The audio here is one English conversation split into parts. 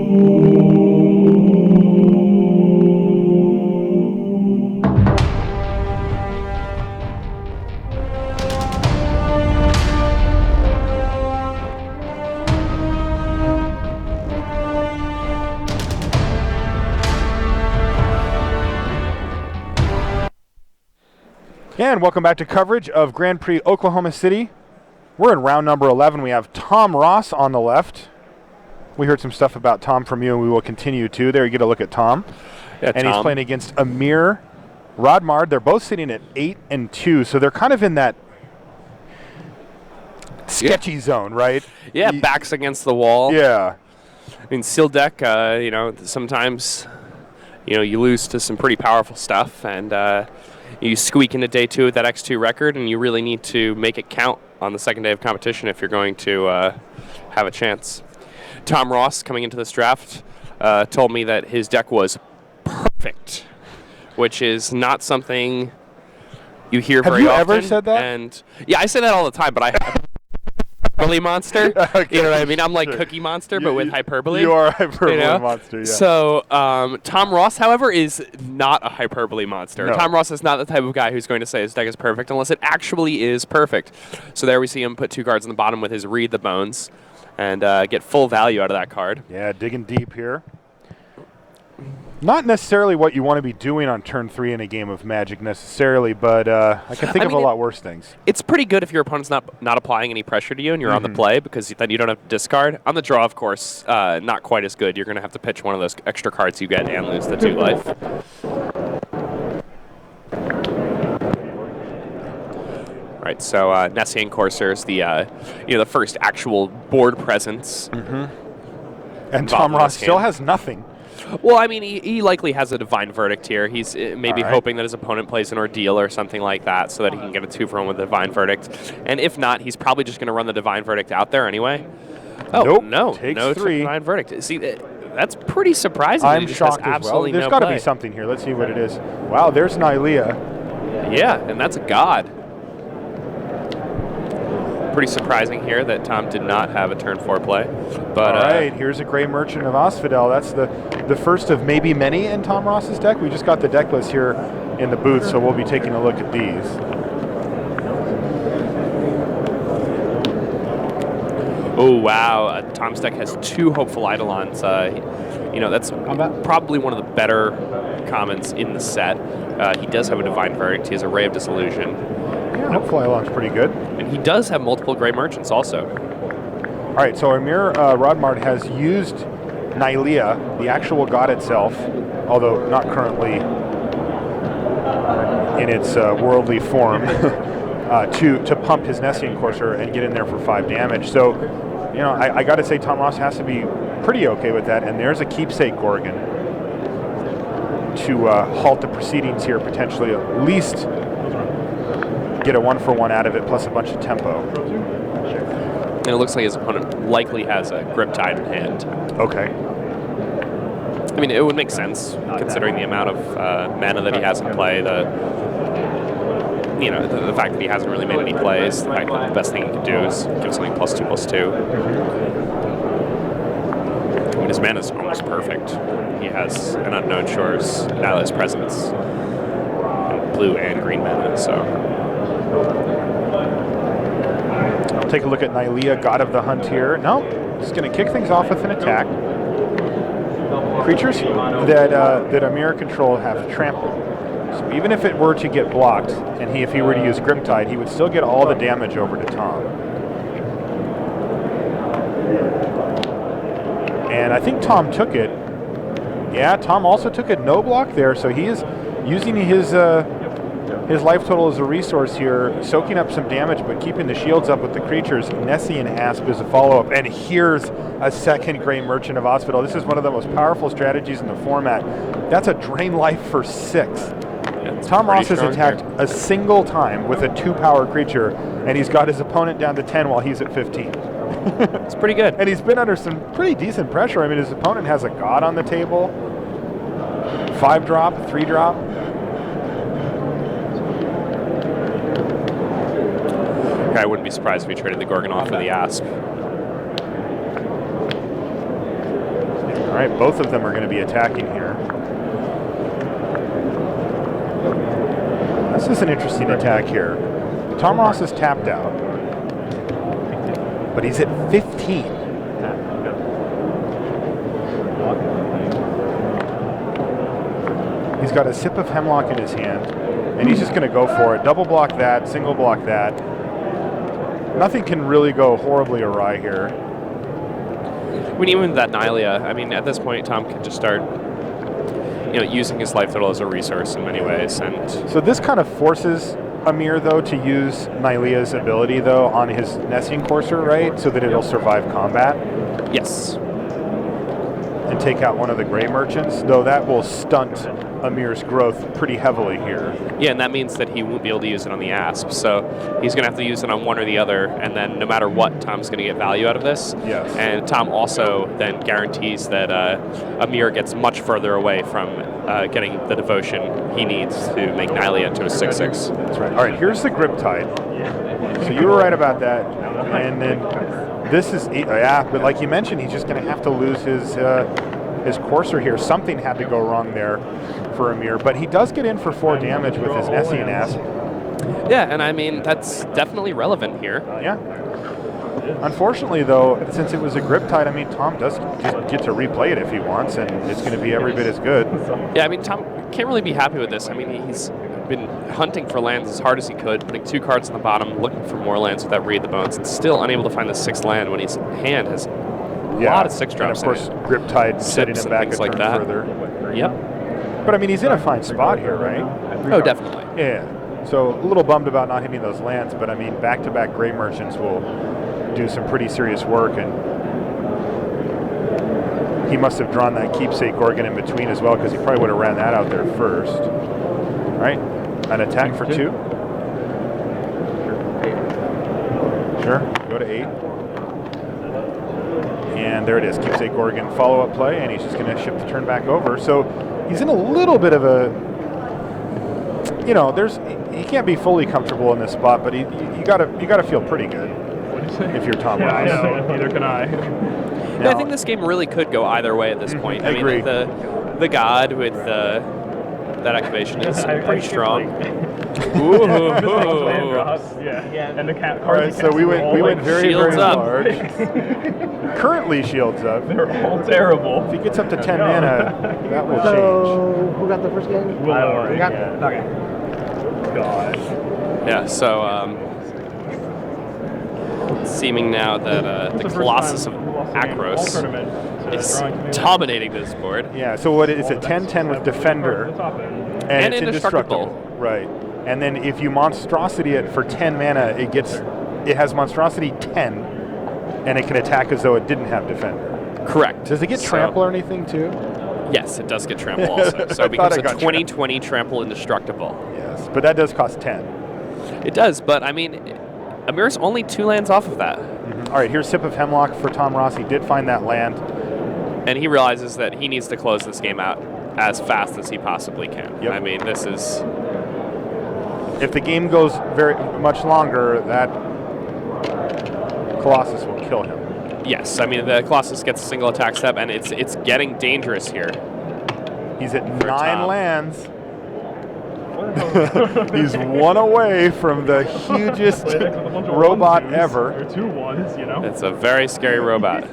And welcome back to coverage of Grand Prix Oklahoma City. We're in round number 11. We have Tom Ross on the left. We heard some stuff about Tom from you, and we will continue to. There you get a look at Tom. Yeah, and Tom. He's playing against Amir Radmard. They're both sitting at 8-2, so they're kind of in that sketchy zone, right? Yeah, backs against the wall. Yeah. I mean, sealed deck, sometimes, you lose to some pretty powerful stuff, and you squeak into day 2 with that X2 record, and you really need to make it count on the second day of competition if you're going to have a chance. Tom Ross, coming into this draft, told me that his deck was perfect, which is not something you hear very often. Have you ever said that? And yeah, I say that all the time, but I hyperbole monster. Okay, you know what I mean? I'm like sure. Cookie Monster, but with hyperbole. You are a hyperbole monster, yeah. So Tom Ross, however, is not a hyperbole monster. No. Tom Ross is not the type of guy who's going to say his deck is perfect unless it actually is perfect. So there we see him put 2 cards on the bottom with his Read the Bones and get full value out of that card. Yeah, digging deep here. Not necessarily what you want to be doing on turn 3 in a game of Magic necessarily, but I can think of a lot worse things. It's pretty good if your opponent's not applying any pressure to you and you're on the play, because then you don't have to discard. On the draw, of course, not quite as good. You're going to have to pitch one of those extra cards you get and lose the 2 life. All right, so Nessian Courser's the first actual board presence. And Tom Ross still has nothing. Well, I mean, he likely has a Divine Verdict here. He's maybe hoping that his opponent plays an Ordeal or something like that so that he can get a 2-for-1 with the Divine Verdict. And if not, he's probably just going to run the Divine Verdict out there anyway. Oh, nope. No. Takes no 3. Divine Verdict. See, that's pretty surprising. I'm shocked as well. There's got to be something here. Let's see what it is. Wow, there's Nylea. Yeah, and that's a god. Pretty surprising here that Tom did not have a turn 4 play. But, all right, here's a Grey Merchant of Asphodel. That's the first of maybe many in Tom Ross's deck. We just got the deck list here in the booth, so we'll be taking a look at these. Oh, wow. Tom's deck has 2 Hopeful Eidolons. That's probably one of the better commons in the set. He does have a Divine Verdict. He has a Ray of Disillusion. Yeah, Hopeful Eidolon's pretty good. And he does have multiple Grey Merchants also. All right, so Amir Radmard has used Nylea, the actual god itself, although not currently in its worldly form, to pump his Nessian Courser and get in there for 5 damage. So, I got to say Tom Ross has to be pretty okay with that. And there's a Keepsake Gorgon to halt the proceedings here, potentially at least get a 1-for-1 out of it, plus a bunch of tempo. And it looks like his opponent likely has a Griptide in hand. Okay. I mean, it would make sense, considering the amount of mana that he has in play, the fact that he hasn't really made any plays, the fact that the best thing he can do is give something +2/+2. I mean, his mana is almost perfect. He has an Unknown Shores, Nyla's Presence, and blue and green mana, so... I'll take a look at Nylea, God of the Hunt here. No, just going to kick things off with an attack. Creatures that Amir control have trample. So even if it were to get blocked, and if he were to use Grimtide, he would still get all the damage over to Tom. And I think Tom took it. Yeah, Tom also took it no block there, so he is using his life total as a resource here, soaking up some damage, but keeping the shields up with the creatures. Nessian Asp is a follow-up, and here's a second Grey Merchant of Asphodel. This is one of the most powerful strategies in the format. That's a drain life for 6. Yeah, Tom Ross has attacked a single time with a 2-power creature, and he's got his opponent down to 10 while he's at 15. It's pretty good. And he's been under some pretty decent pressure. I mean, his opponent has a god on the table, 5-drop, 3-drop. I wouldn't be surprised if we traded the Gorgon off for the Asp. All right, both of them are going to be attacking here. This is an interesting attack here. Tom Ross is tapped out, but he's at 15. He's got a sip of hemlock in his hand, and he's just going to go for it. Double block that, single block that. Nothing can really go horribly awry here. When even with that Nylea, I mean, at this point, Tom can just start, using his life total as a resource in many ways. And so this kind of forces Amir, though, to use Nylea's ability, though, on his Nessian Courser, right? So that it'll survive combat. Yes. And take out one of the Gray Merchants, though that will stunt Amir's growth pretty heavily here. Yeah, and that means that he won't be able to use it on the Asp. So he's going to have to use it on one or the other, and then no matter what, Tom's going to get value out of this. Yes. And Tom also then guarantees that Amir gets much further away from getting the devotion he needs to make Nylea into a 6/6. That's right. All right, here's the Grip Tide. So you were right about that. And then this is, but like you mentioned, he's just going to have to lose his Courser here. Something had to go wrong there for Amir, but he does get in for 4 damage with his Nessian Asp. Yeah, and I mean, that's definitely relevant here. Yeah. Unfortunately, though, since it was a Grip Tide, I mean, Tom does just get to replay it if he wants, and it's going to be every bit as good. Yeah, I mean, Tom can't really be happy with this. I mean, he's been hunting for lands as hard as he could, putting 2 cards on the bottom, looking for more lands with that Read the Bones, and still unable to find the 6th land when his hand has a lot of 6-drops. And of course, Grip Tide setting him back a turn further. Yep. But I mean, he's in a fine spot here, right? Oh, definitely. Yeah. So a little bummed about not hitting those lands, but I mean, back-to-back Gray Merchants will do some pretty serious work, and he must have drawn that Keepsake Gorgon in between as well, because he probably would have ran that out there first. All right, an attack for 2. Sure, go to 8. And there it is, Keepsake Gorgon follow-up play, and he's just going to ship the turn back over. So he's in a little bit of a, he can't be fully comfortable in this spot, but you gotta feel pretty good if you're Tom Ross. Yeah, neither can I. Yeah, I think this game really could go either way at this point. I agree. mean, the God with that activation is pretty strong. Yeah, and the cat. All right, so we went very, shields very up. large. Currently shields up. They're all terrible. If he gets up to 10 mana, that will change. So, who got the first game? I don't We got Okay. God. Yeah, so seeming now that the Colossus of Akros is dominating this board. Yeah, so what it's a 10/10 with Defender, and it's indestructible. Right. And then if you monstrosity it for 10 mana, it has monstrosity 10, and it can attack as though it didn't have Defender. Correct. Does it get trample or anything too? Yes, it does get trample also. So it becomes a 20/20 trample indestructible. Yes, but that does cost 10. It does, but I mean, Amir's only 2 lands off of that. All right, here's Sip of Hemlock for Tom Ross. He did find that land. And he realizes that he needs to close this game out as fast as he possibly can. Yep. I mean, this is... If the game goes very much longer, that Colossus will kill him. Yes, I mean, the Colossus gets a single attack step, and it's getting dangerous here. He's at For 9 Tom. lands. He's 1 away from the hugest robot ever. Or 2 1s, It's a very scary robot.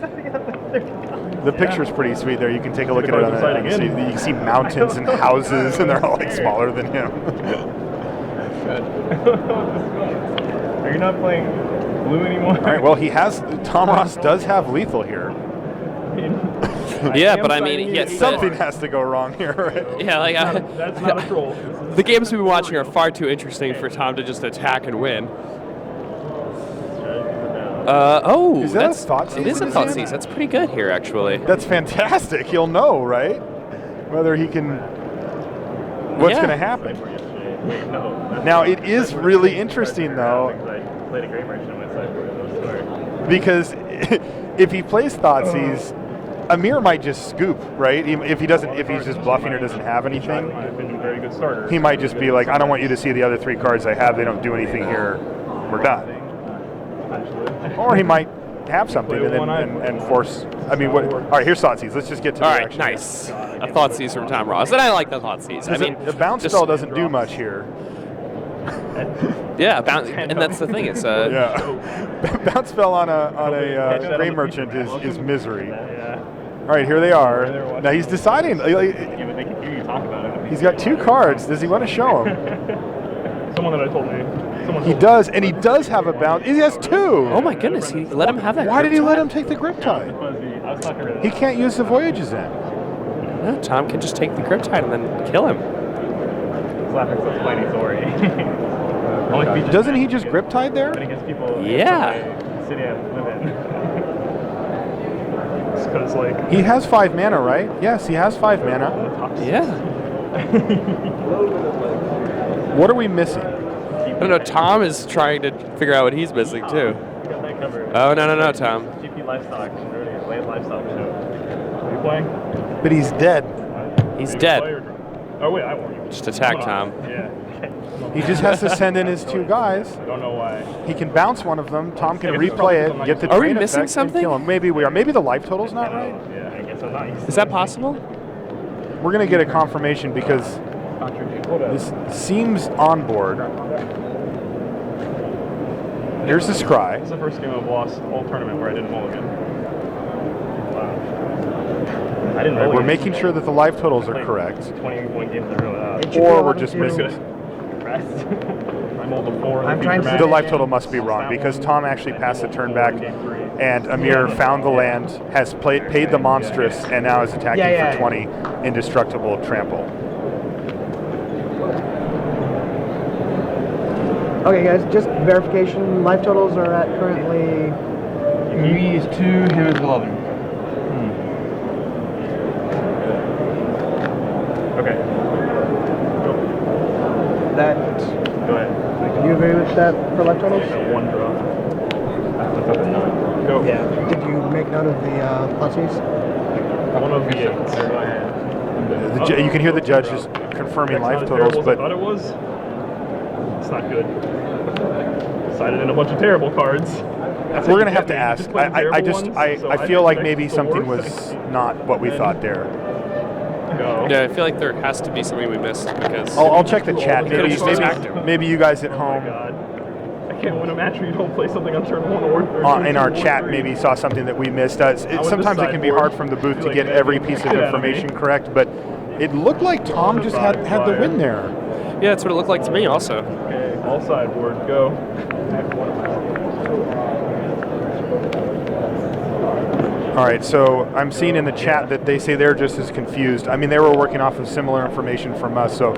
The picture's pretty sweet there. You can take a look at it on the, you can see mountains and houses, and they're all like smaller than him. Are you not playing blue anymore? All right, well, Tom Ross does have lethal here. Yeah, but I mean, Something has to go wrong here, right? Yeah, like That's not a troll. the games we've been watching are far too interesting for Tom to just attack and win. Is that a Thoughtseize It is a in his hand? Thoughtseize. That's pretty good here, actually. That's fantastic. He'll know, right? Whether he can, what's going to happen. Wait, no. Now, it is really interesting, though, I played a Gray Merchant on my side. because if he plays Thoughtseize, Amir might just scoop, right? If he's just bluffing or doesn't have anything, I've been a very good starter. he might just be like, I don't want you to see the other 3 cards I have. They don't do anything here. We're done. Or he might have something and force. I mean, what? All right, here's Thoughtseize. Let's just get to the All right, action. nice. A Thoughtseize from Tom Ross, and I like the Thoughtseize. I mean, the bounce spell doesn't do much here. Yeah, and that's the thing. It's bounce spell on a gray merchant is misery. All right, here they are. Now he's deciding. Yeah, but they can hear you talk about it. He's got 2 cards. Does he want to show them? Someone that I told me. He does, and he does have a bounce. He has 2. Oh my goodness, he let him have that. Why did he let him take the Griptide? I was talking to He can't use the Voyages then. No, Tom can just take the Griptide and then kill him. laughing so funny story. Doesn't he just Griptide there? Against people yeah. in the city I live in. Just because, like... He has 5 mana, right? Yes, he has 5 mana. Yeah. What are we missing? I don't know, Tom is trying to figure out what he's missing, too. Got that covered. Oh, no, Tom. GP Livestock, late livestock show. Are you playing? But he's dead. He's dead. Oh, wait, I won't. Just attack Tom. Yeah. He just has to send in his 2 guys. I don't know why. He can bounce one of them. Tom can replay it, get the Are we drain missing effect, something? and kill him. Maybe we are. Maybe the life total's not right. Yeah, I guess I'm not used to Is that possible? We're going to get a confirmation because this seems on board. Here's the scry. This is the first game I've lost the whole tournament where I didn't mulligan. Wow. I didn't mulligan. We're making sure that the life totals are correct. 21 games in a row. Or we're just missing. I mulled a 4. I'm trying to The life total must be wrong because Tom actually passed the turn back and Amir found the land, has paid the monstrous, and now is attacking for 20 indestructible trample. Okay, guys, just verification. Life totals are at currently. Me is 2, him is 11. Okay. That. Go ahead. Do you agree with that for life totals? One draw. That's up at 9. Go. Yeah. Did you make note of the pluses? One of the 8. Go ahead. You can hear the judge just confirming life totals, but I thought it was. It's not good. Decided in a bunch of terrible cards. That's we're what going to you have get, to man. You ask. just play terrible ones, so I feel like didn't maybe expect something four. was not what we thought there. Go. Yeah, I feel like there has to be something we missed because... I'll check the chat. Could've just attacked him. Maybe you guys at Oh home my god. I can't win a match where you don't play something on turn 1 or in our chat maybe saw something that we missed. Sometimes it can be hard from the booth to get every piece of information correct, but it looked like Tom just had the win there. Yeah, that's what it looked like to me also. Okay, all sideboard, go. All right, so I'm seeing in the chat that they say they're just as confused. I mean, they were working off of similar information from us, so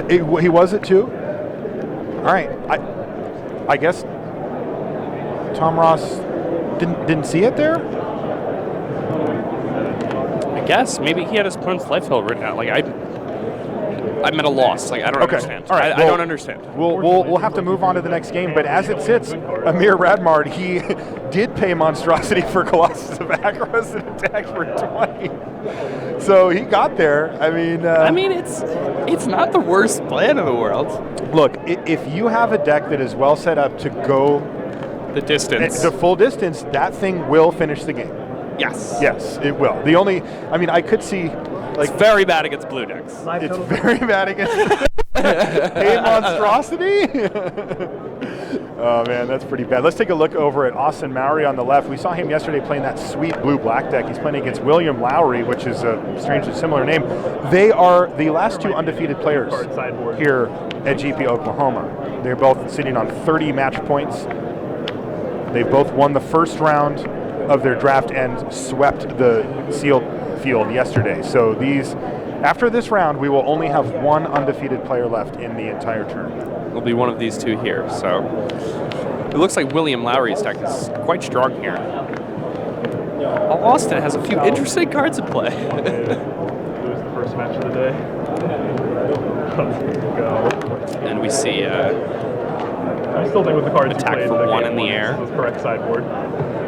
he was at 2? All right, I guess Tom Ross didn't see it there? I guess. Maybe he had his opponent's life total written out. Like, I'm at a loss. Like, I don't understand. All right, I don't understand. We'll have to move on to the next game, but as it sits, Amir Radmard, he did pay Monstrosity for Colossus of Akros and attacked for 20. So he got there. I mean, it's not the worst plan in the world. Look, if you have a deck that is well set up to go the distance, the full distance, that thing will finish the game. Yes. Yes, it will. I could see... Like, it's very bad against blue decks. It's very bad against Hey Monstrosity? Oh man, that's pretty bad. Let's take a look over at Austin Mowry on the left. We saw him yesterday playing that sweet blue-black deck. He's playing against William Lowry, which is a strangely similar name. They are the last 2 undefeated players here at GP Oklahoma. They're both sitting on 30 match points. They've both won the first round of their draft and swept the sealed field yesterday. So after this round, we will only have 1 undefeated player left in the entire tournament. It'll be one of these 2 here. So it looks like William Lowry's deck is quite strong here. Austin has a few interesting cards in play. Lose the first match of the day. Go. And we see I still think with the cards attack you played, for the 1 game in the one air. is the correct sideboard.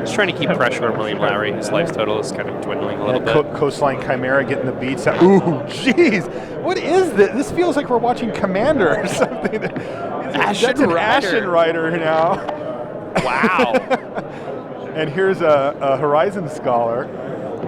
Just trying to keep pressure on William Lowry, whose life total is kind of dwindling a little bit. Coastline Chimera getting the beats out. Ooh, jeez. What is this? This feels like we're watching Commander or something. That's an Ashen Rider now. Wow. And here's a Horizon Scholar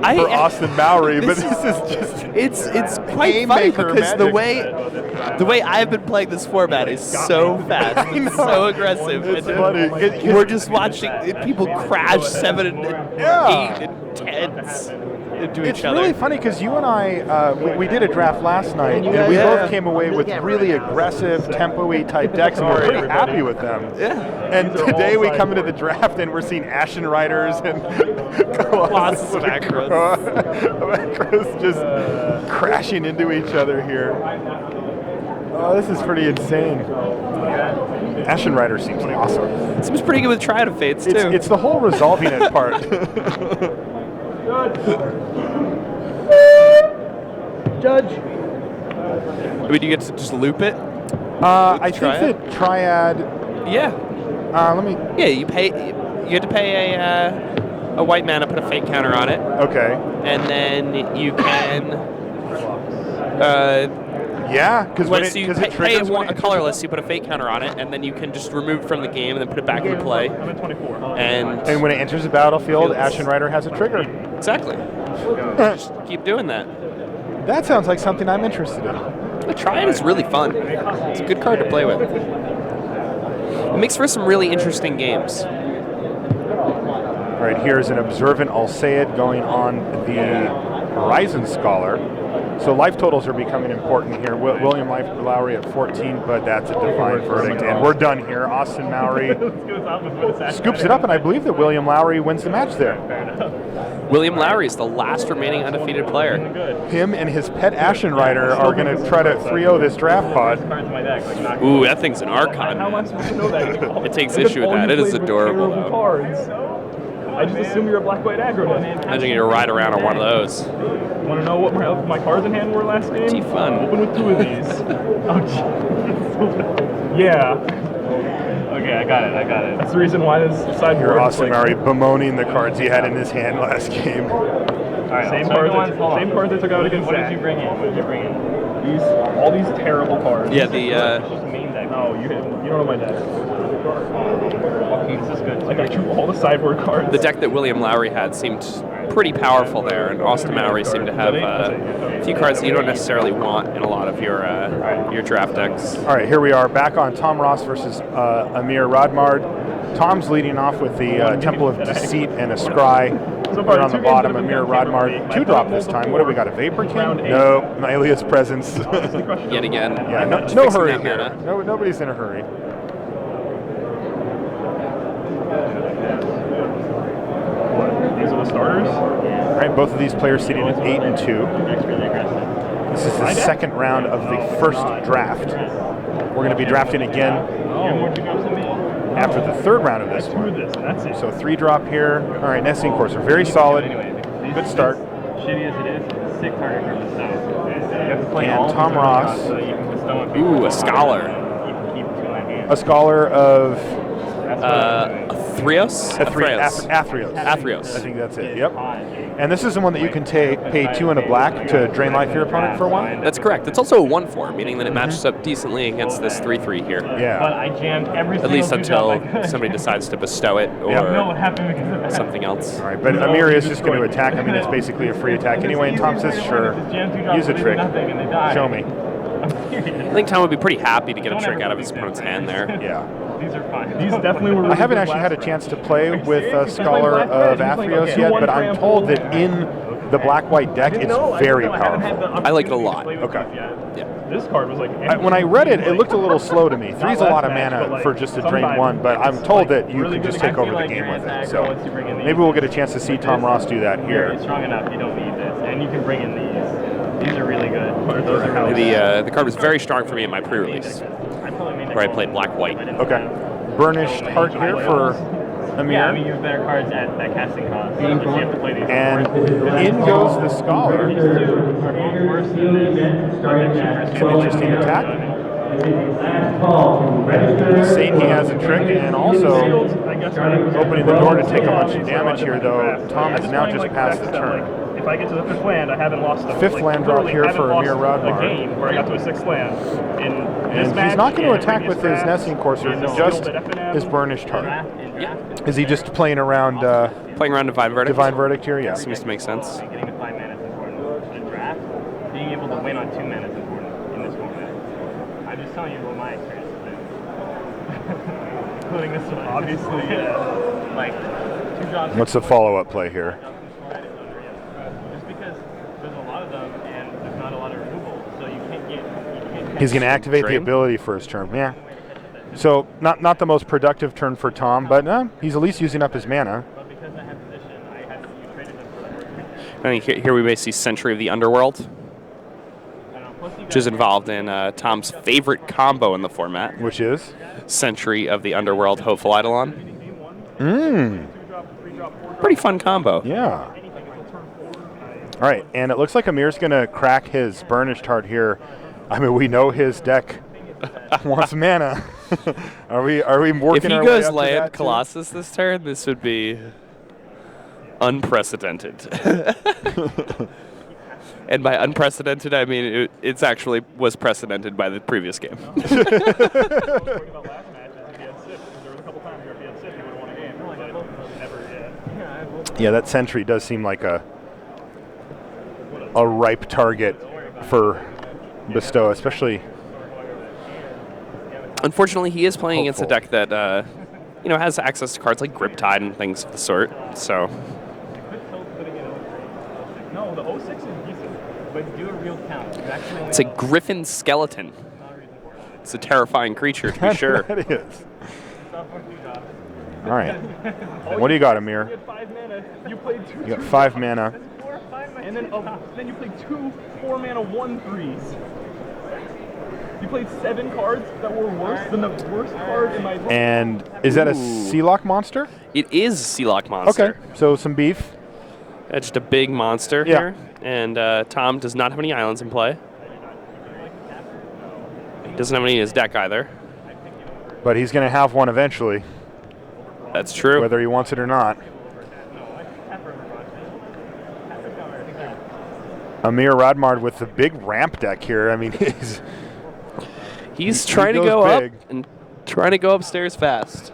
I- for Austin Mowry, but this this is just It's quite funny haymaker because the magic. way I've been playing this format is so fast, and so aggressive. It's and funny. we're just watching people crash 7 and Yeah. 8 and 10s into It's each other. really funny because you and I, we did a draft last night, and we Yeah. both came away with really aggressive, tempo-y type decks, and we're pretty happy with them. Yeah. And today we come into the draft, and we're seeing Ashen Riders and Colossus of Akros. Akros just crashing into each other here. Oh, this is pretty insane. Ashen Rider seems awesome. Seems pretty good with Triad of Fates too. It's the whole resolving it part. Judge. I mean, you get to just loop it. I think Triad? that Triad. Yeah. Let me. Yeah, you pay. You had to pay a white mana, put a fate counter on it, Okay. and then you can. Yeah, because when it you because pay, it triggers when a it- colorless, you put a fate counter on it, and then you can just remove it from the game and then put it back into play. I'm at 24. And when it enters the battlefield, Ashen Rider has a trigger. exactly, just keep doing that. That sounds like something I'm interested in. The Triad is really fun. It's a good card to play with. It makes for some really interesting games. All right, here's an Observant Alseid going on the Horizon Scholar. So life totals are becoming important here. William Lowry at 14, but that's a defined verdict. And we're done here. Austin Mowry scoops it up, and I believe that William Lowry wins the match there. William Lowry is the last remaining undefeated player. Him and his pet Ashen Rider are going to try to 3-0 this draft pod. Ooh, that thing's an How am Archon. I supposed to know that? It takes issue with that. It is adorable, though. Cards. I just assume you're a black-white aggro deck. Imagine you to ride around on one of those. Want to know what my cards in hand were last game? Gee, fun. Open with 2 of these. Oh, gee. Yeah. Okay, I got it. That's the reason why this sideboard. Here, is Austin like, Mowry bemoaning the cards he had in his hand last game. Alright, same cards I took out against Zach. What did you bring in? All these terrible cards. Yeah, the Just main deck. No, you don't know my deck. This is good. I got you all the sideboard cards. the deck that William Lowry had seemed pretty powerful there, and Austin Mowry seemed to have a few cards that you don't necessarily want in a lot of your draft decks. All right, here we are back on Tom Ross versus Amir Radmard. Tom's leading off with the Temple of Deceit and a Scry. So Put far, on the 2 games bottom, that have Amir been done Radmard. for me. 2-drop this time. What do we got, a Vapor King? No, Nylea's Presence. Yet again. Yeah, no Fixing hurry that here. mana. Nobody's in a hurry. These are the starters. All right, both of these players sitting at 8 and 2. This is the second round of the first draft. We're going to be drafting again after the third round of this one. That's it. So 3-drop here. All right, Nesting Course are very solid. Good start. Shitty as it is, sick target for bestow. You have to play And all Tom these Ross. cards so that you can bestow on Ooh, people. a Scholar. You can keep 2 in that hand. A scholar of Athreos? Athreos. Athreos. I think that's it. Yep. And this is the one that you can pay 2 and a black to drain life your opponent for 1. That's correct. It's also a 1/4, meaning that it matches up decently against this 3/3 here. But Yeah. I jammed every At single least 2 drop I until could. somebody decides to bestow it I don't know or what happened because of that. something else. All right, but Amir is just going to attack. I mean, it's basically a free attack anyway. And Tom says, sure, use a trick. Show me. I think Tom would be pretty happy to get a trick out of his opponent's hand there. Yeah. These are fine. These definitely were. I haven't actually had a chance to play with a Scholar of Athreos yet, but I'm told that in the black-white deck, it's very powerful. I like it a lot. Okay. Yeah. This card was like. When I read it, it looked a little slow to me. 3's a lot of mana for just a drain 1, but I'm told that you can just take over the game with it. So maybe we'll get a chance to see Tom Ross do that here. It's strong enough. You don't need this, and you can bring in these. These are really good. Those are how The card was very strong for me in my pre-release, where I played black-white. Okay. Burnished Heart here for Amir. Yeah, I mean you have better cards at that casting cost. You have to play these. And in goes the Scholar. Some interesting attack. Saying he has a trick, and also opening the door to take a bunch of damage here, though Tom is now just past the turn. if I get to the 5th land, I haven't lost a Fifth land drop literally here haven't for lost Amir Radmard. a game where I got to a 6th land. In this And match, he's not going to and attack with previous his drafts, nesting courser, in the just field at FNM, his burnished heart. Yeah. Is he just playing around Playing around Divine Verdict. Divine Verdict here? Yeah. Seems to make sense. Getting to 5 mana is important. In a draft, being able to win on 2 mana is important in this format. I'm just telling you what my experience has been. Including this one. Obviously, like, 2 drops. What's the follow-up play here? Just because there's a lot of them and there's not a lot of removal, so you can't get. He's going to activate the Drain? ability for his turn. Yeah. So not the most productive turn for Tom, but he's at least using up his mana. But because I have position, I had you traded them for that. I mean, here we may see Century of the Underworld, I don't know. Plus you which is involved in Tom's favorite combo in the format. Which is? Century of the Underworld, Hopeful Eidolon. Mmm. Pretty fun combo. Yeah. All right, and it looks like Amir's going to crack his burnished heart here. I mean, we know his deck wants mana. Are we working If he our way goes up to land that too? Colossus this turn, this would be unprecedented. And by unprecedented, I mean it's actually was precedented by the previous game. About last match is if he had 6. There was a couple times where if he had 6, he would have won a game. But never yet. Yeah, that Sentry does seem like a ripe target for Bestow, especially. Unfortunately, he is playing against a Hopeful. deck that has access to cards like Griptide and things of the sort. So No, the 06 is decent. But do a real count. You actually only it's a have Griffin Skeleton. It's a terrifying creature, to be sure. That is. All right. What do you got, Amir? You had 5 mana. You played 2. You got 5 mana. And then you played 2 4-mana 1/3s. You played 7 cards that were worse than the worst card in my deck. And is that a Ooh. Sealock monster? It is a Sealock monster. Okay, so some beef. It's just a big monster Yeah. here. And Tom does not have any islands in play. He doesn't have any in his deck either. But he's going to have one eventually, That's true. whether he wants it or not. Amir Radmard with the big ramp deck here. I mean, He's he trying to goes go up big. and trying to go upstairs fast.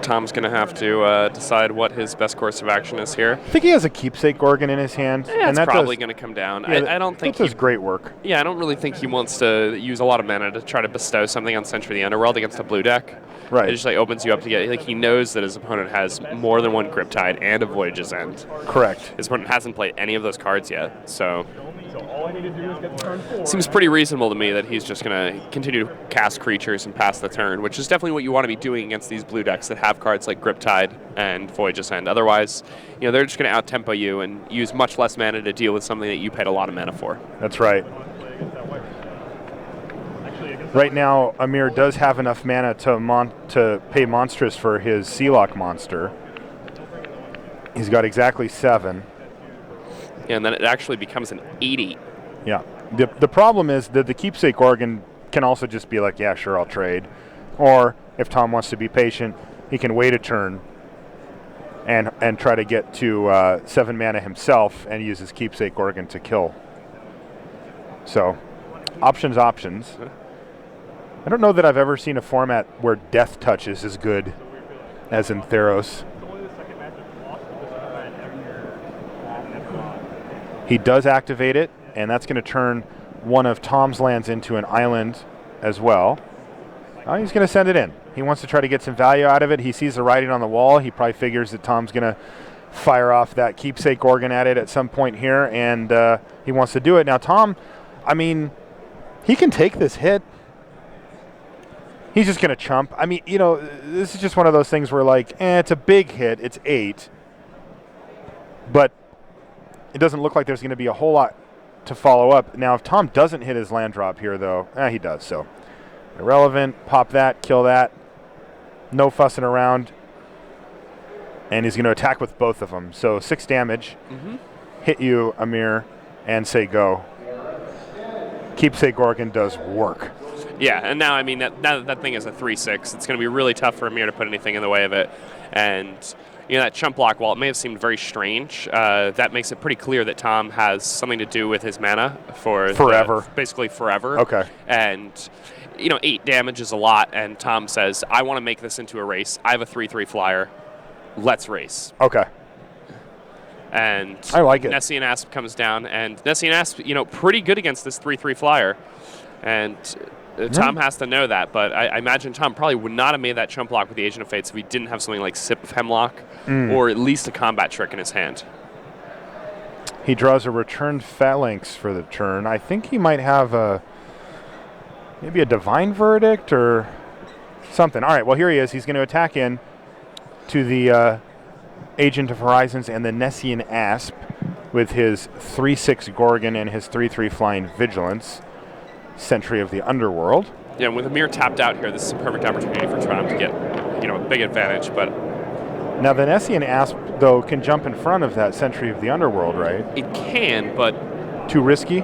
Tom's going to have to decide what his best course of action is here. I think he has a keepsake organ in his hand. Yeah, and it's that probably does, going to come down. yeah, I don't think that does great work. Yeah, I don't really think he wants to use a lot of mana to try to bestow something on Century of the Underworld against a blue deck. Right. It just opens you up to get he knows that his opponent has more than one Griptide and a Voyage's End. Correct. His opponent hasn't played any of those cards yet, so So all I need to do is get to turn 4. seems pretty reasonable to me that he's just going to continue to cast creatures and pass the turn, which is definitely what you want to be doing against these blue decks that have cards like Griptide and Voyage's End. Otherwise, they're just going to out-tempo you and use much less mana to deal with something that you paid a lot of mana for. That's right. Right now, Amir does have enough mana to pay Monstrous for his Sealock monster. He's got exactly 7. And then it actually becomes an 80. Yeah. The problem is that the keepsake organ can also just be like, yeah, sure, I'll trade. Or if Tom wants to be patient, he can wait a turn and try to get to 7 mana himself and use his keepsake organ to kill. So, options. I don't know that I've ever seen a format where Death Touch is as good as in Theros. He does activate it, and that's going to turn one of Tom's lands into an island as well. He's going to send it in. He wants to try to get some value out of it. He sees the writing on the wall. He probably figures that Tom's going to fire off that keepsake organ at it at some point here, and he wants to do it. Now, Tom, I mean, he can take this hit. He's just going to chump. I mean, this is just one of those things where, it's a big hit. It's 8. But it doesn't look like there's going to be a whole lot to follow up. Now, if Tom doesn't hit his land drop here, though, he does. So, irrelevant. Pop that. Kill that. No fussing around. And he's going to attack with both of them. So, 6 damage. Mm-hmm. Hit you, Amir, and say go. Keepsake organ does work. Yeah, and now, I mean, now that thing is a 3-6, it's going to be really tough for Amir to put anything in the way of it. And, you know, that chump block, while it may have seemed very strange, that makes it pretty clear that Tom has something to do with his mana for Forever. basically forever. Okay. And, you know, 8 damage is a lot, and Tom says, I want to make this into a race. I have a 3/3 flyer. Let's race. Okay. And I like it. Nessie and Asp comes down, and Nessie and Asp, you know, pretty good against this 3/3 flyer. And Tom has to know that, but I imagine Tom probably would not have made that chump block with the Agent of Fates if he didn't have something like Sip of Hemlock or at least a combat trick in his hand. He draws a returned Phalanx for the turn. I think he might have maybe a Divine Verdict or something. All right, well, here he is. He's going to attack in to the Agent of Horizons and the Nessian Asp with his 3/6 Gorgon and his 3/3 Flying Vigilance. Sentry of the Underworld. Yeah, with Amir tapped out here, this is a perfect opportunity for Tom to get, you know, a big advantage. But now the Nessian Asp, though, can jump in front of that Sentry of the Underworld, right? It can, but too risky.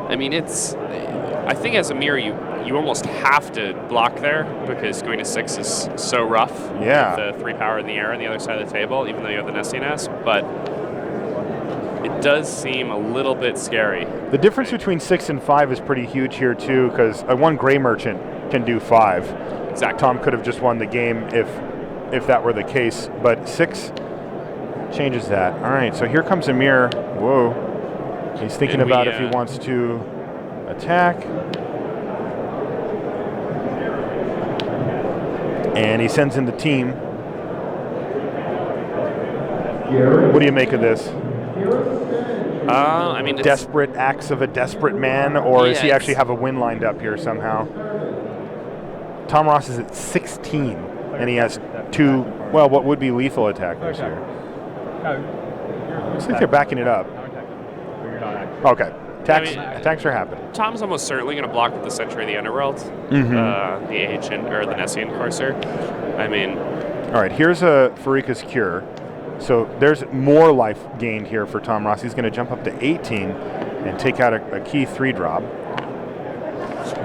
I mean, I think as Amir, you almost have to block there because going to 6 is so rough. Yeah. With the 3 power in the air on the other side of the table, even though you have the Nessian Asp, but it does seem a little bit scary. The difference between 6 and 5 is pretty huge here too, because one Gray Merchant can do 5. Exactly. Tom could have just won the game if that were the case, but 6 changes that. All right, so here comes Amir. Whoa. He's thinking about if he wants to attack. And he sends in the team. What do you make of this? I mean, desperate acts of a desperate man, or does he actually have a win lined up here somehow? Tom Ross is at 16, and he has 2, well, what would be lethal attackers here. Looks like they're backing it up. Okay. Attacks are happening. Tom's almost certainly going to block with the Sentry of the Underworld, the Agent, or the Nessian Courser. I mean... All right, here's a Farika's Cure. So there's more life gained here for Tom Ross. He's going to jump up to 18 and take out a key 3-drop.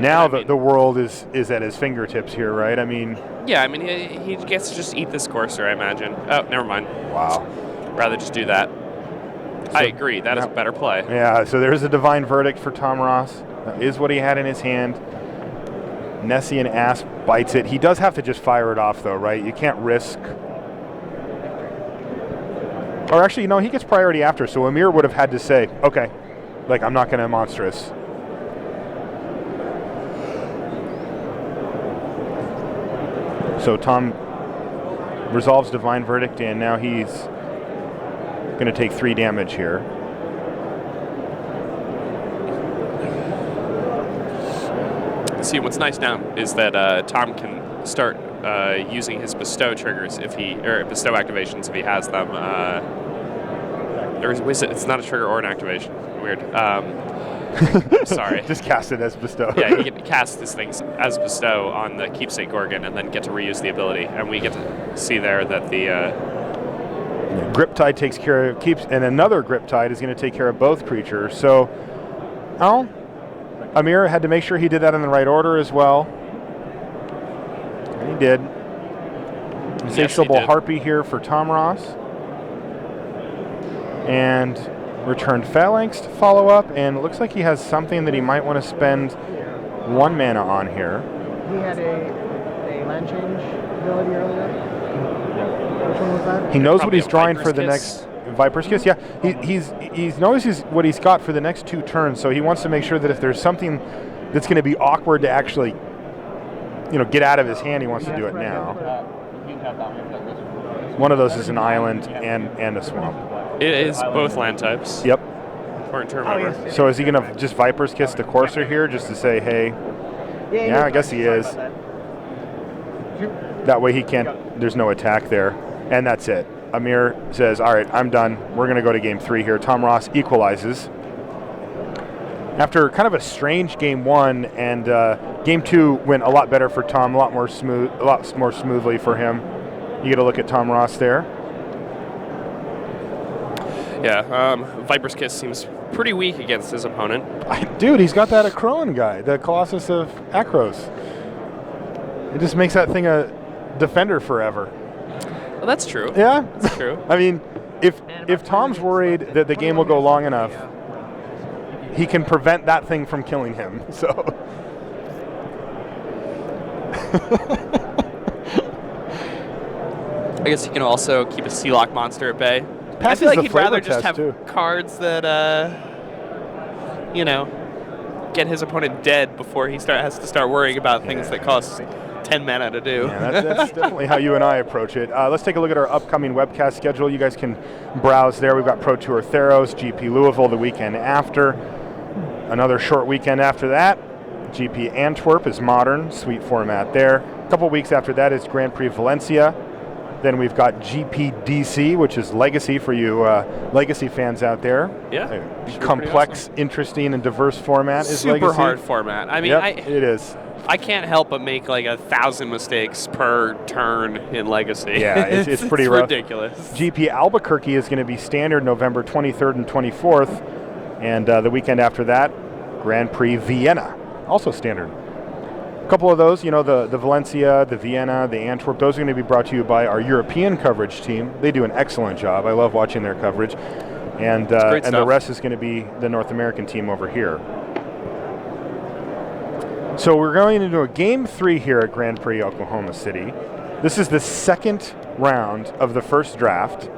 Now the world is at his fingertips here, right? I mean... Yeah, I mean, he gets to just eat this Courser, I imagine. Oh, never mind. Wow. Rather just do that. So I agree. That is a better play. Yeah, so there's a Divine Verdict for Tom Ross. That is what he had in his hand. Nessian Asp bites it. He does have to just fire it off, though, right? You can't risk... Or actually, no, he gets priority after, so Amir would have had to say, okay, like, I'm not going to monstrous. So Tom resolves Divine Verdict, and now he's going to take 3 damage here. See, what's nice now is that Tom can start using his bestow triggers bestow activations if he has them. It's not a trigger or an activation. Weird. Sorry. Just cast it as bestow. Yeah, he can cast this thing as bestow on the Keepsake Gorgon and then get to reuse the ability. And we get to see there that the Griptide takes care of and another Griptide is going to take care of both creatures. So, Amir had to make sure he did that in the right order as well. And he did. Insatiable Harpy here for Tom Ross. And returned Phalanx to follow up, and it looks like he has something that he might want to spend 1 mana on here. He had a land change ability earlier. Which one was that? He knows what he's drawing for the next Viper's Kiss. Yeah, he's knows what he's got for the next 2 turns, so he wants to make sure that if there's something that's going to be awkward to actually, get out of his hand, he wants to do it now. One of those is an island and a swamp. It is both land types. Yep. Important to remember. So is he going to just Viper's Kiss the Courser here just to say, hey? Yeah, I guess he is. That way he can't, there's no attack there. And that's it. Amir says, all right, I'm done. We're going to go to game 3 here. Tom Ross equalizes. After kind of a strange game 1, and game 2 went a lot better for Tom, a lot more smoothly for him. You get a look at Tom Ross there. Yeah, Viper's Kiss seems pretty weak against his opponent. Dude, he's got that Acroan guy, the Colossus of Akros. It just makes that thing a defender forever. Well, that's true. Yeah? That's true. I mean, if Tom's worried that the game will go long enough, he can prevent that thing from killing him. So I guess he can also keep a Sealock monster at bay. Passes I feel like the he'd rather flavor just test, have too. cards that, get his opponent dead before he has to start worrying about things that cost 10 mana to do. Yeah, that's definitely how you and I approach it. Let's take a look at our upcoming webcast schedule. You guys can browse there. We've got Pro Tour Theros, GP Louisville the weekend after. Another short weekend after that. GP Antwerp is modern, sweet format there. A couple weeks after that is Grand Prix Valencia. Then we've got GP DC, which is Legacy for you Legacy fans out there. Yeah. Complex, interesting, and diverse format is Super Legacy. hard format. I mean, Yep, it is. I can't help but make like 1,000 mistakes per turn in Legacy. Yeah, it's pretty rough. Ridiculous. GP Albuquerque is going to be standard November 23rd and 24th. And the weekend after that, Grand Prix Vienna, also standard. A couple of those, the Valencia, the Vienna, the Antwerp, those are going to be brought to you by our European coverage team. They do an excellent job. I love watching their coverage. And the rest is going to be the North American team over here. So we're going into a Game 3 here at Grand Prix Oklahoma City. This is the second round of the first draft.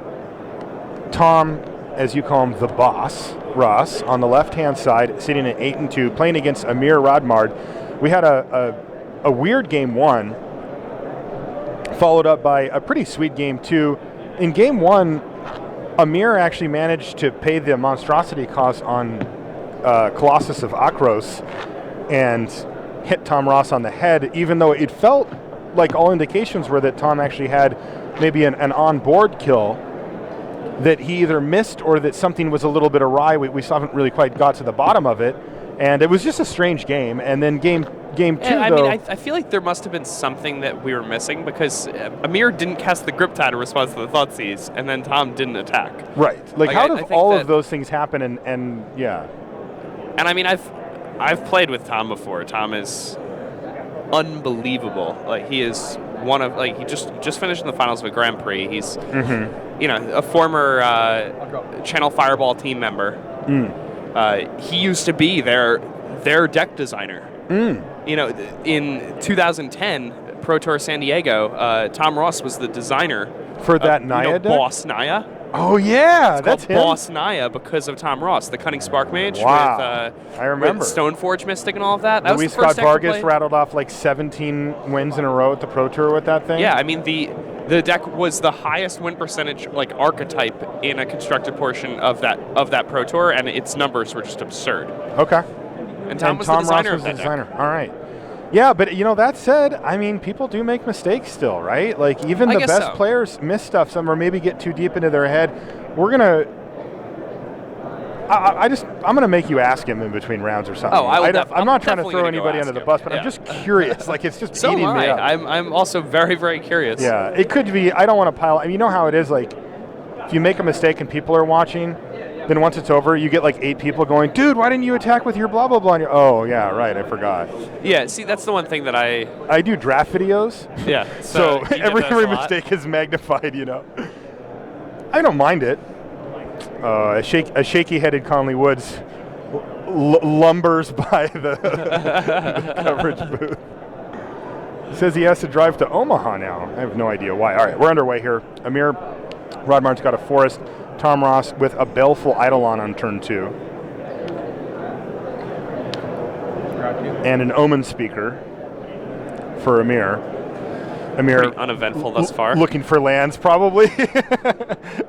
Tom, as you call him, the boss, Ross, on the left-hand side, sitting at 8-2, playing against Amir Radmard. We had a weird Game 1, followed up by a pretty sweet Game 2. In Game 1, Amir actually managed to pay the monstrosity cost on Colossus of Akros and hit Tom Ross on the head, even though it felt like all indications were that Tom actually had maybe an on-board kill that he either missed or that something was a little bit awry. We still haven't really quite got to the bottom of it. And it was just a strange game. And then game 2, I feel like there must have been something that we were missing because Amir didn't cast the Griptide in response to the Thoughtseize, and then Tom didn't attack. Right. Like how do all of those things happen? And yeah. And I mean, I've played with Tom before. Tom is unbelievable. Like he is one of he just finished in the finals of a Grand Prix. He's a former Channel Fireball team member. He used to be their deck designer. In 2010 Pro Tour San Diego, Tom Ross was the designer for that Naya deck? Boss Naya. Oh yeah, that's him. Boss Naya because of Tom Ross, the Cunning Spark Mage. Wow. With, I remember. With Stoneforge Mystic and all of that. Luis Scott Vargas rattled off like 17 wins in a row at the Pro Tour with that thing. Yeah, I mean the deck was the highest win percentage archetype in a constructed portion of that Pro Tour, and its numbers were just absurd. Okay. And Tom was the designer Ross was of that the designer. deck. All right. Yeah, but that said, I mean, people do make mistakes still, right? Like even the best players miss stuff some or maybe get too deep into their head. We're gonna. I'm gonna make you ask him in between rounds or something. Oh, I'm not trying to throw anybody under the bus, but I'm just curious. Like it's just eating me up. I'm also very, very curious. Yeah, it could be. I don't want to pile. I mean, you know how it is. Like if you make a mistake and people are watching, then once it's over, you get like 8 people going, "Dude, why didn't you attack with your blah blah blah?" And oh yeah, right, I forgot. Yeah, see, that's the one thing that I do draft videos. Yeah. So every mistake is magnified. I don't mind it. A shaky-headed Conley Woods lumbers by the coverage booth. Says he has to drive to Omaha now. I have no idea why. All right, we're underway here. Amir Radmard's got a Forest. Tom Ross with a Baleful Eidolon on turn 2. And an Omen Speaker for Amir. Pretty uneventful thus far. Looking for lands, probably.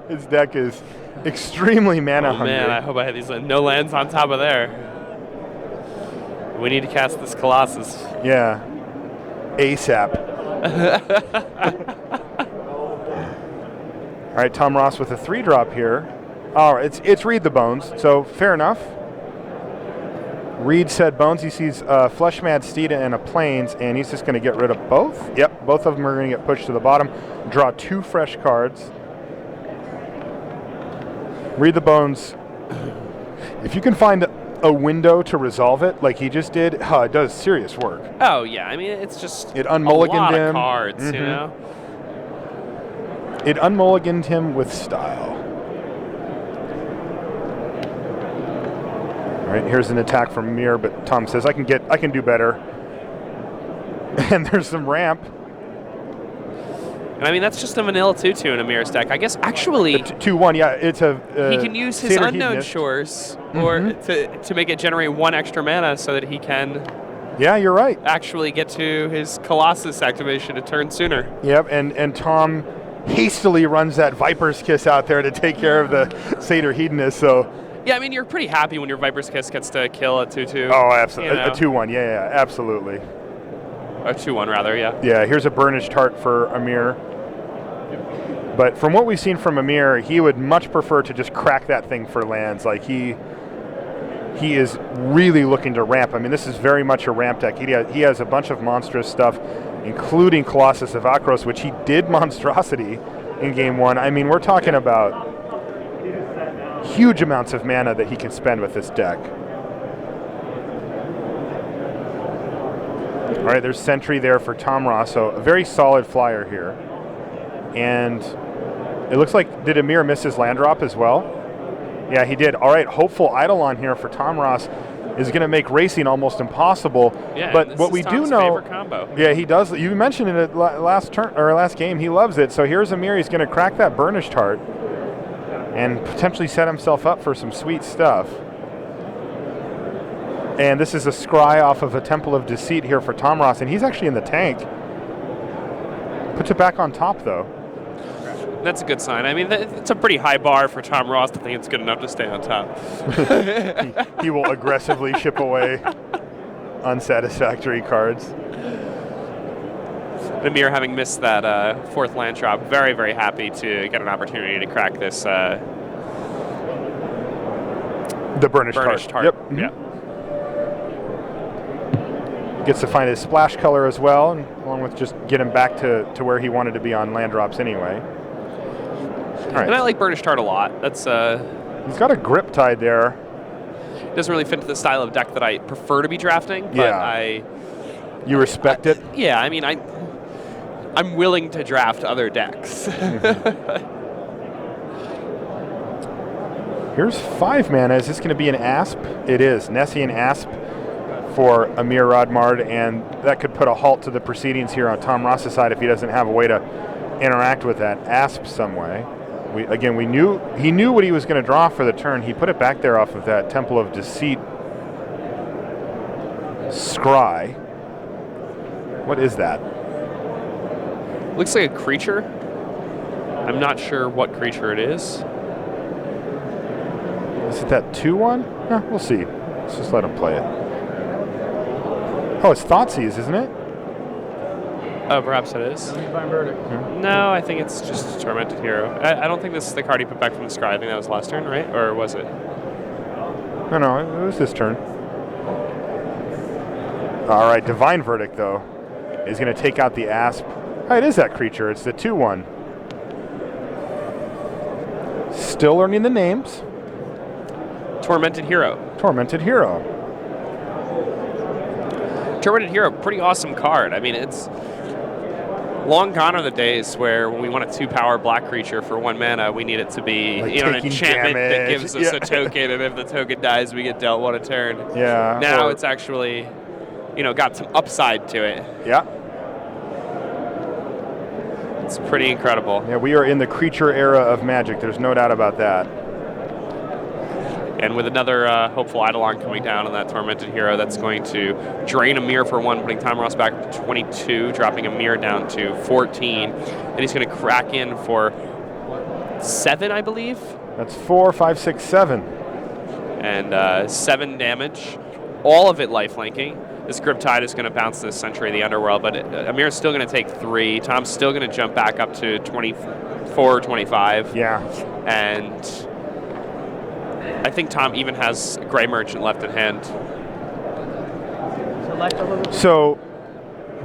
His deck is extremely mana hungry. Man, I hope I had these no lands on top of there. We need to cast this Colossus. Yeah. ASAP. All right, Tom Ross with a 3-drop here. Oh, it's Read the Bones, so fair enough. Reed said Bones, he sees Flesh Mad Steed and a Plains, and he's just going to get rid of both. Yep, both of them are going to get pushed to the bottom. Draw 2 fresh cards. Read the Bones If you can find a window to resolve it, like he just did, it does serious work. Oh yeah, I mean it's just It a unmulliganed lot him. of cards, you know. It unmulliganed him with style. All right, here's an attack from Amir, but Tom says I can do better. And there's some ramp. And I mean that's just a vanilla 2/2 in Amir's deck. I guess actually 2/1, yeah, it's a. he can use his Satyr Unknown Hedonist. Shores or to make it generate 1 extra mana so that he can Yeah, you're right. actually get to his Colossus activation a turn sooner. Yep, and Tom hastily runs that Viper's Kiss out there to take care of the Satyr Hedonist, so. Yeah, I mean you're pretty happy when your Viper's Kiss gets to kill a 2/2. Oh, absolutely. You know? A 2/1, yeah, absolutely. Or 2/1 rather, yeah. Yeah, here's a Burnished Heart for Amir. But from what we've seen from Amir, he would much prefer to just crack that thing for lands. Like he is really looking to ramp. I mean, this is very much a ramp deck. He has a bunch of monstrous stuff, including Colossus of Akros, which he did monstrosity in game 1. I mean, we're talking about huge amounts of mana that he can spend with this deck. All right, there's Sentry there for Tom Ross, so a very solid flyer here. And it looks like, did Amir miss his land drop as well? Yeah, he did. All right, Hopeful Eidolon here for Tom Ross is going to make racing almost impossible. Yeah, but this what is we do Tom's know, favorite combo. yeah, he does. You mentioned in the last turn or last game, he loves it. So here's Amir. He's going to crack that Burnished Heart and potentially set himself up for some sweet stuff. And this is a scry off of a Temple of Deceit here for Tom Ross, and he's actually in the tank. Puts it back on top, though. That's a good sign. I mean, it's a pretty high bar for Tom Ross to think it's good enough to stay on top. He will aggressively ship away unsatisfactory cards. Amir, having missed that 4th land drop, very, very happy to get an opportunity to crack this The Burnished Heart. Yep. Mm-hmm. Yeah. Gets to find his splash color as well, and along with just get him back to where he wanted to be on land drops anyway. All right. And I like Burnished Heart a lot. That's He's got a Grip Tide there. doesn't really fit into the style of deck that I prefer to be drafting, but Yeah. You respect it? Yeah, I mean, I'm willing to draft other decks. Here's 5 mana. Is this going to be an Asp? It is. Nessian Asp for Amir Radmard, and that could put a halt to the proceedings here on Tom Ross's side if he doesn't have a way to interact with that Asp some way. We knew he knew what he was going to draw for the turn. He put it back there off of that Temple of Deceit scry. What is that? Looks like a creature. I'm not sure what creature it is. Is it that 2/1? We'll see. Let's just let him play it. Oh, it's Thoughtseize, isn't it? Oh, perhaps it is. Divine Verdict. No, I think it's just Tormented Hero. I don't think this is the card he put back from the scry. I think that was last turn, right? Or was it? No, it was this turn. All right, Divine Verdict, though, is going to take out the Asp. Oh, it is that creature. It's the 2/1. Still learning the names. Tormented Hero. Tormented Hero. Tormented Hero, pretty awesome card. I mean, it's long gone are the days where when we want a 2-power black creature for 1 mana, we need it to be Like an taking enchantment that damage. gives us a token, and if the token dies, we get dealt 1 a turn. Yeah. Now or- it's actually, got some upside to it. Yeah. It's pretty incredible. Yeah, we are in the creature era of Magic. There's no doubt about that. And with another Hopeful Eidolon coming down on that Tormented Hero, that's going to drain Amir for 1, putting Tom Ross back up to 22, dropping Amir down to 14. And he's going to crack in for 7, I believe. That's 4, 5, 6, 7. And 7 damage, all of it lifelinking. This Grip Tide is going to bounce this Sentry of the Underworld, but Amir's still going to take 3. Tom's still going to jump back up to 24, 25. Yeah. And I think Tom even has Grey Merchant left in hand. Select a little bit. So,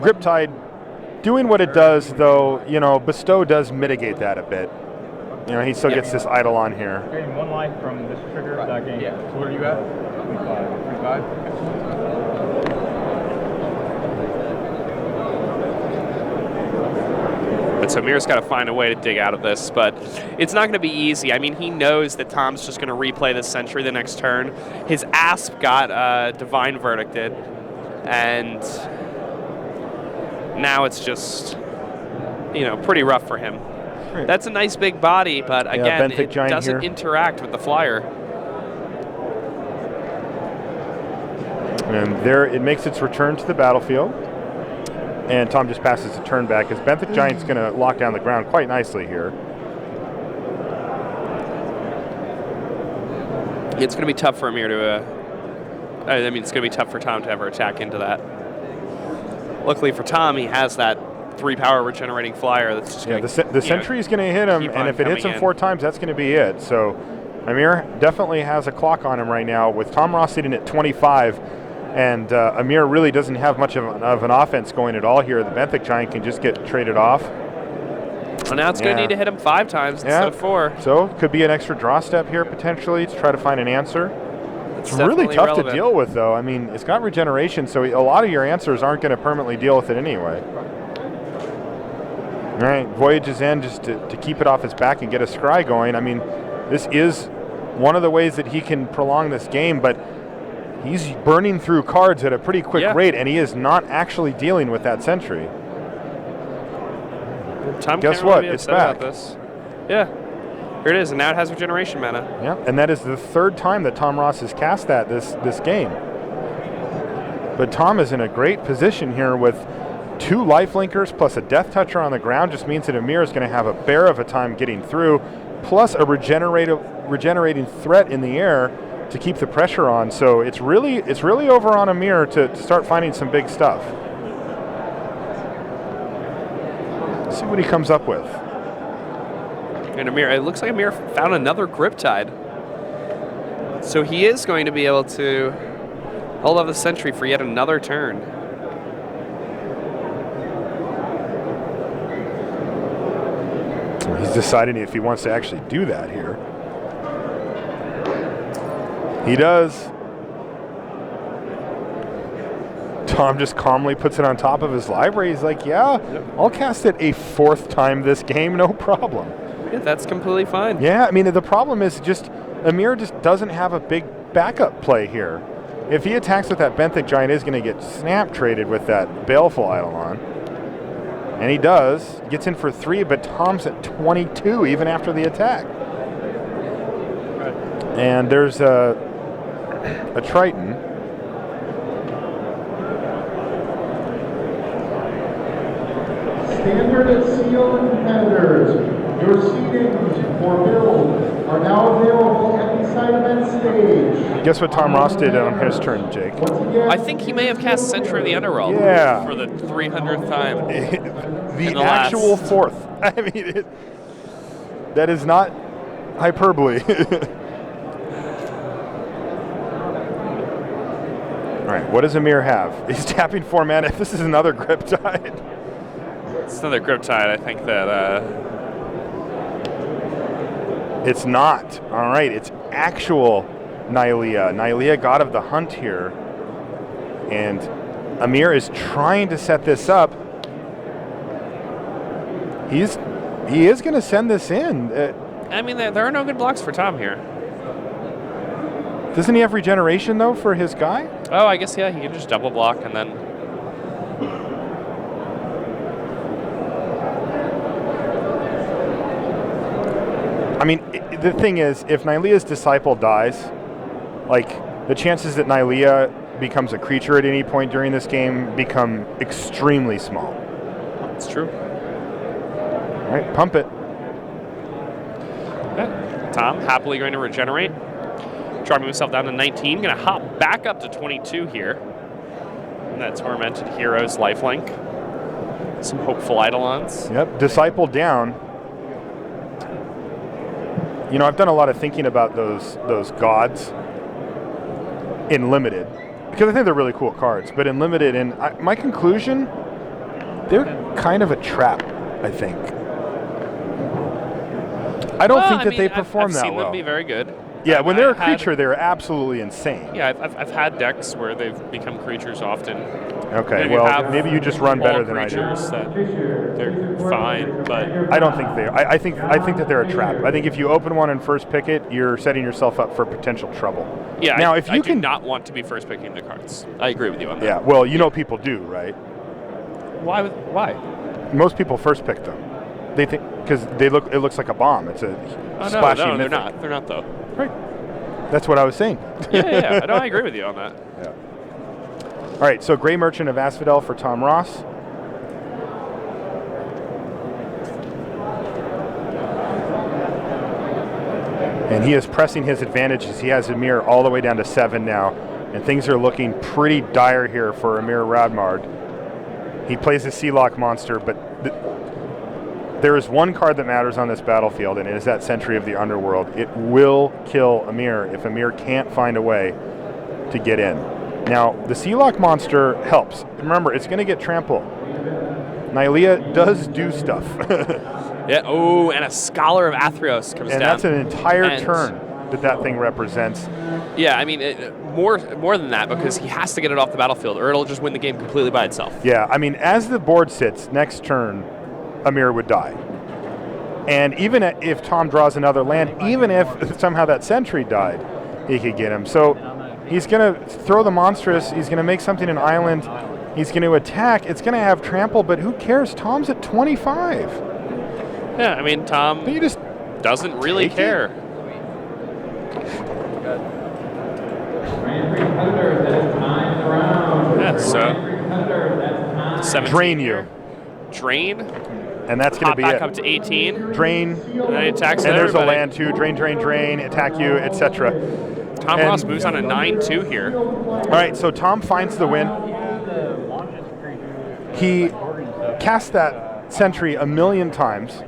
Grip Tide doing what it does, though, Bestow does mitigate that a bit. You know, he still gets this idle on here. Getting 1 life from this trigger of that game. Yeah. So what are you at? 25. 25? But so Amir's got to find a way to dig out of this, but it's not going to be easy. I mean, he knows that Tom's just going to replay this Sentry the next turn. His Asp got Divine Verdicted, and now it's just, you know, pretty rough for him. That's a nice big body, but again, it doesn't interact with the flyer. And there it makes its return to the battlefield. And Tom just passes the turn back as Benthic Giant's going to lock down the ground quite nicely here. It's going to be tough for Amir to, I mean, it's going to be tough for Tom to ever attack into that. Luckily for Tom, he has that 3 power regenerating flyer that's just going to, the Sentry is going to hit him, and if it hits him 4 times, that's going to be it. So Amir definitely has a clock on him right now with Tom Ross sitting at 25, and Amir really doesn't have much of an offense going at all here. The Benthic Giant can just get traded off. Well, now it's going to need to hit him 5 times instead of 4. So could be an extra draw step here potentially to try to find an answer. It's really tough to deal with, though. I mean, it's got regeneration, so a lot of your answers aren't going to permanently deal with it anyway. All right, Voyage's End just to keep it off his back and get a scry going. I mean, this is one of the ways that he can prolong this game, but he's burning through cards at a pretty quick rate, and he is not actually dealing with that Sentry. Tom Guess can't what? Really be it's upset back. about this. Yeah, here it is, and now it has regeneration mana. Yeah, and that is the 3rd time that Tom Ross has cast that this game. But Tom is in a great position here with 2 lifelinkers plus a Death Toucher on the ground. Just means that Amir is going to have a bear of a time getting through, plus a regenerating threat in the air to keep the pressure on. So it's really over on Amir to start finding some big stuff. Let's see what he comes up with. And Amir, it looks like Amir found another Griptide. So he is going to be able to hold off the Sentry for yet another turn. He's deciding if he wants to actually do that here. He does. Tom just calmly puts it on top of his library. He's like, yeah, I'll cast it a 4th time this game, no problem. Yeah, that's completely fine. Yeah, I mean, the problem is just Amir just doesn't have a big backup play here. If he attacks with that Benthic Giant, is going to get snap traded with that Baleful Eidolon. And he does. Gets in for 3, but Tom's at 22 even after the attack. And there's a Triton. Standard seal competitors, your seedings for build are now available at the side event stage. Guess what Tom Ross did on his turn, Jake? I think he may have cast Sentry of the Underworld for the 300th time. The actual 4th. I mean, that is not hyperbole. All right, what does Amir have? He's tapping 4 mana. This is another Griptide. It's another Griptide. I think that... It's not. All right, it's actual Nylea. Nylea, God of the Hunt here. And Amir is trying to set this up. He is going to send this in. I mean, there are no good blocks for Tom here. Doesn't he have regeneration, though, for his guy? Oh, I guess, yeah, he can just double block and then... I mean, the thing is, if Nylea's Disciple dies, like, the chances that Nylea becomes a creature at any point during this game become extremely small. It's true. All right, pump it. Okay. Tom happily going to regenerate. Dropping himself down to 19. Going to hop back up to 22 here. And that Tormented Heroes lifelink. Some hopeful Eidolons. Yep, Disciple down. You know, I've done a lot of thinking about those gods in Limited, because I think they're really cool cards. But in Limited, and my conclusion, they're kind of a trap, I think. I don't Well, think that mean, they perform I've that seen well. them be very good. Yeah, when they're a had- creature, they're absolutely insane. Yeah, I've had decks where they've become creatures often. Okay, Maybe well, have maybe you just run better wall than I do. creatures that they're fine, but I don't think they are. I think that they're a trap. I think if you open one and first pick it, you're setting yourself up for potential trouble. yeah, Now, I, if I you do can, not want to be first picking the cards. I agree with you on that. yeah. Well, you know people do, right? Why? Most people first pick them. They think because they look. It looks like a bomb. It's a Oh, splashy no, they're mythic. not. They're not though. Right. That's what I was saying. Yeah. No, I agree with you on that. Yeah. All right. So, Gray Merchant of Asphodel for Tom Ross. And he is pressing his advantages. He has Amir all the way down to 7 now. And things are looking pretty dire here for Amir Radmard. He plays a Sealock monster, but there is one card that matters on this battlefield, and it is that Sentry of the Underworld. It will kill Amir if Amir can't find a way to get in. Now, the Sealock monster helps. Remember, it's going to get trampled. Nylea does do stuff. Yeah. Oh, and a Scholar of Athreos comes And down. that's an entire And- turn that thing represents. Yeah, I mean, more than that, because he has to get it off the battlefield, or it'll just win the game completely by itself. Yeah, I mean, as the board sits, next turn, Amir would die. And even if Tom draws another land, even if somehow that Sentry died, he could get him. So he's going to throw the Monstrous, he's going to make something an island, he's going to attack, it's going to have trample, but who cares? Tom's at 25. Yeah, I mean, Tom You just doesn't really take it? care. Yeah, so 17 drain here. you. Drain. And that's going to Pop be back it. up to 18. Drain, And then he attacks and there's a everybody. land too. Drain, drain, drain, attack you, etc. Tom and- Ross moves on a 9-2 here. All right, so Tom finds the win. He cast that Sentry a million times.